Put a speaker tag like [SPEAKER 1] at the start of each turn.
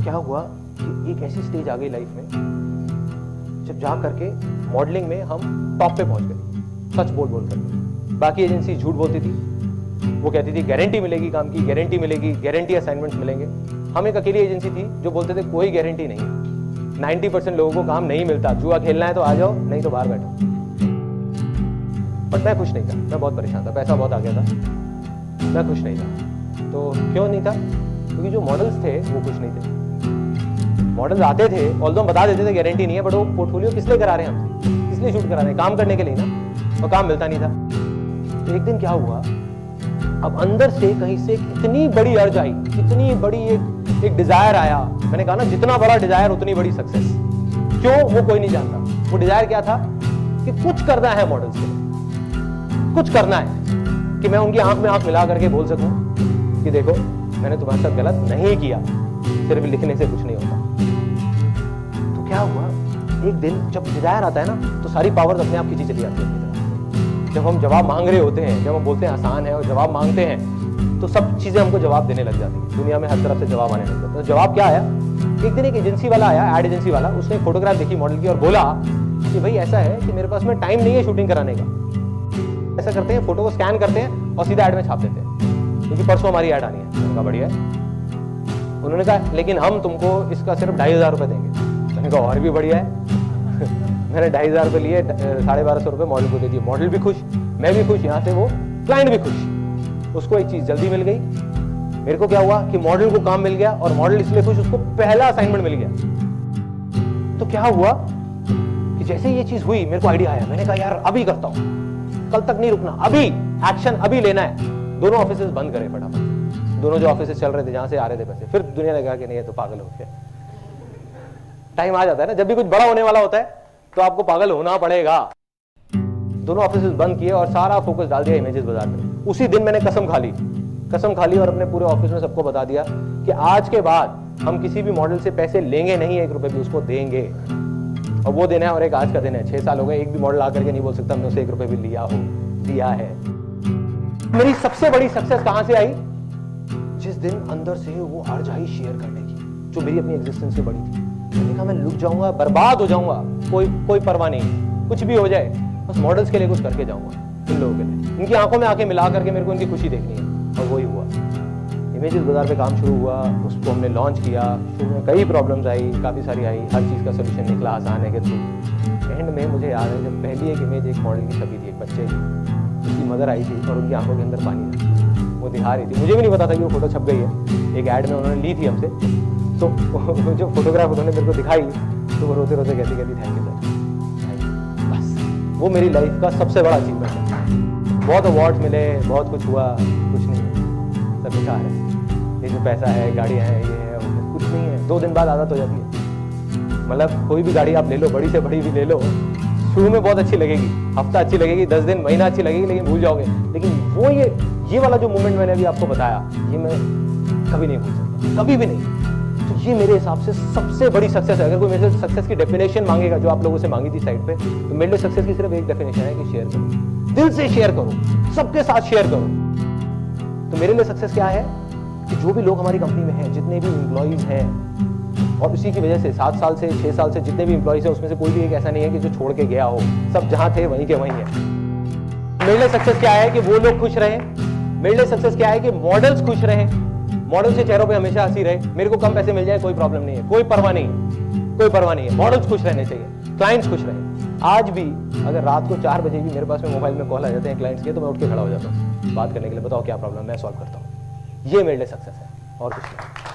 [SPEAKER 1] क्या हुआ कि एक ऐसी स्टेज आ गई लाइफ में जब जा करके मॉडलिंग में हम टॉप पे पहुंच गए, सच बोल बोल कर। बाकी एजेंसी झूठ बोलती थी, वो कहती थी गारंटी मिलेगी काम की, गारंटी मिलेगी, गारंटी असाइनमेंट्स मिलेंगे। हम एक अकेली एजेंसी थी जो बोलते थे कोई गारंटी नहीं, 90% लोगों को काम नहीं मिलता, जुआ खेलना है तो आ जाओ, नहीं तो बाहर बैठो। बट मैं खुश नहीं था, मैं बहुत परेशान था, पैसा बहुत आ गया था, मैं खुश नहीं था। तो क्यों नहीं था? क्योंकि जो मॉडल्स थे वो खुश नहीं थे। मॉडल्स आते थे, ऑल्दो हम बता देते थे गारंटी नहीं है, बट वो पोर्टफोलियो किस लिए करा रहे हैं हमसे, किस लिए शूट करा रहे हैं? काम करने के लिए ना, और काम मिलता नहीं था। तो एक दिन क्या हुआ, अब अंदर से कहीं से इतनी बड़ी अर्ज आई, इतनी बड़ी एक डिजायर आया। मैंने कहा ना, जितना बड़ा डिजायर उतनी बड़ी सक्सेस। क्यों, वो कोई नहीं जानता। वो डिजायर क्या था कि कुछ करना है मॉडल्स के लिए, कुछ करना है कि मैं उनकी आंख में आंख मिला करके बोल सकूं कि देखो मैंने तुम्हारे साथ गलत नहीं किया, सिर्फ लिखने से कुछ नहीं होता। तो क्या हुआ, एक दिन जब डिजायर आता है ना, तो सारी पावर्स अपने आप खींची चली जाती है। जब हम जवाब मांग रहे होते हैं, जब हम बोलते हैं आसान है और जवाब मांगते हैं, तो सब चीजें हमको जवाब देने लग जाती है। दुनिया में हर तरफ से जवाब आने लग जाता है। तो जवाब क्या आया, एक दिन एक एजेंसी वाला आया, एड एजेंसी वाला, उसने एक फोटोग्राफ देखी मॉडल की और बोला कि भाई ऐसा है कि मेरे पास में टाइम नहीं है शूटिंग कराने का। ऐसा करते हैं, फोटो को स्कैन करते हैं और सीधा एड में छाप देते हैं, क्योंकि परसों हमारी एड आनी है। उनका बढ़िया है। उन्होंने कहा लेकिन हम तुमको इसका सिर्फ 2,500 रुपये देंगे। मैंने कहा और भी बढ़िया है। मैंने 2,500 रुपये लिए, 1,250 रुपये मॉडल को दे दिए। मॉडल भी खुश, मैं भी खुश, यहाँ से वो क्लाइंट भी खुश। उसको एक चीज जल्दी मिल गई। मेरे को क्या हुआ कि मॉडल को काम मिल गया, और मॉडल इसलिए खुश, उसको पहला असाइनमेंट मिल गया। तो क्या हुआ कि जैसे ये चीज हुई, मेरे को आइडिया आया। मैंने कहा यार अभी करता हूं, कल तक नहीं रुकना, अभी एक्शन अभी लेना है। दोनों ऑफिस बंद करे फटाफट, दोनों जो ऑफिस चल रहे थे, जहां से आ रहे थे पैसे। फिर दुनिया ने कहा कि नहीं ये तो पागल हो गया। टाइम आ जाता है ना, जब भी कुछ बड़ा होने वाला होता है तो आपको पागल होना पड़ेगा। दोनों ऑफिस बंद किए और सारा फोकस डाल दिया इमेजेस बाजार में। उसी दिन मैंने कसम खा ली और अपने पूरे ऑफिस में सबको बता दिया कि आज के बाद हम किसी भी मॉडल से पैसे लेंगे नहीं, 1 रुपए भी, उसको देंगे। और वो दिन है, और एक आज का दिन है। 6 साल हो गए, एक भी मॉडल आकर के नहीं बोल सकता हमने उसे 1 रुपए भी दिया है। मेरी सबसे बड़ी सक्सेस कहां से आई? जिस दिन अंदर से वो अर्ज आई शेयर करने की, जो मेरी अपनी एग्जिस्टेंस से बड़ी थी। मैंने कहा मैं लुट जाऊंगा, बर्बाद हो जाऊंगा, कोई परवाह नहीं, कुछ भी हो जाए, बस मॉडल्स के लिए कुछ करके जाऊंगा, इन लोगों के लिए। इनकी आंखों में आंखें मिला करके मेरे को इनकी खुशी देखनी है। और वही हुआ। इमेजेस बाजार पे काम शुरू हुआ, उसको हमने लॉन्च किया। शुरू में कई प्रॉब्लम्स आई, काफ़ी सारी आई, हर चीज़ का सोल्यूशन निकला आसान है के थ्रू। एंड में मुझे याद है जब पहली एक इमेज एक मॉडल की छपी थी, एक बच्चे की, उसकी मदर आई थी और उनकी आंखों के अंदर पानी था, वो दिखा रही थी। मुझे भी नहीं पता था कि वो फोटो छप गई है, एक ऐड में उन्होंने ली थी हमसे। तो जो फोटोग्राफ उन्होंने मेरे को दिखाई, तो वो रोते रोते कहती थैंक यू सर। बस वो मेरी लाइफ का सबसे बड़ा अचीवमेंट है। बहुत अवार्ड्स मिले, बहुत कुछ हुआ, कुछ नहीं है, सब बेकार है। ये जो पैसा है, गाड़ियाँ हैं, ये है, कुछ नहीं है। 2 दिन बाद आदत हो जाती है। मतलब कोई भी गाड़ी आप ले लो, बड़ी से बड़ी भी ले लो, शुरू में बहुत अच्छी लगेगी, हफ्ता अच्छी लगेगी, 10 दिन, महीना अच्छी लगेगी, लेकिन भूल जाओगे। लेकिन वो ये वाला जो मोमेंट मैंने अभी आपको बताया, ये मैं कभी नहीं भूल सकता, कभी भी नहीं। तो ये मेरे हिसाब से सबसे बड़ी सक्सेस है। अगर कोई मेरे से सक्सेस की डेफिनेशन मांगेगा, जो आप लोगों से मांगी थी साइड पे, तो मेरे लिए सक्सेस की सिर्फ एक डेफिनेशन है कि शेयर करो, दिल से शेयर करो, सबके साथ शेयर करो। तो मेरे लिए सक्सेस क्या है कि जो भी लोग हमारी कंपनी में हैं, जितने भी एम्प्लॉइज हैं, और इसी की वजह से 7 साल से 6 साल से जितने भी एम्प्लॉइज हैं, उसमें से कोई भी एक ऐसा नहीं है कि जो छोड़ के गया हो। सब जहां थे वहीं के वहीं है। मेरे लिए सक्सेस क्या है कि वो लोग खुश रहे। मेरे लिए सक्सेस क्या है कि मॉडल्स खुश रहे, मॉडल के चेहरों पे हमेशा हंसी रहे। मेरे को कम पैसे मिल जाए कोई प्रॉब्लम नहीं है, कोई परवाह नहीं है। मॉडल्स खुश रहने चाहिए, क्लाइंट्स खुश रहे। आज भी अगर रात को 4 बजे भी मेरे पास में मोबाइल में कॉल आ जाते हैं क्लाइंट्स के, तो मैं उठ के खड़ा हो जाता हूँ बात करने के लिए। बताओ क्या प्रॉब्लम, मैं सॉल्व करता हूँ। ये मेरे लिए सक्सेस है और कुछ नहीं।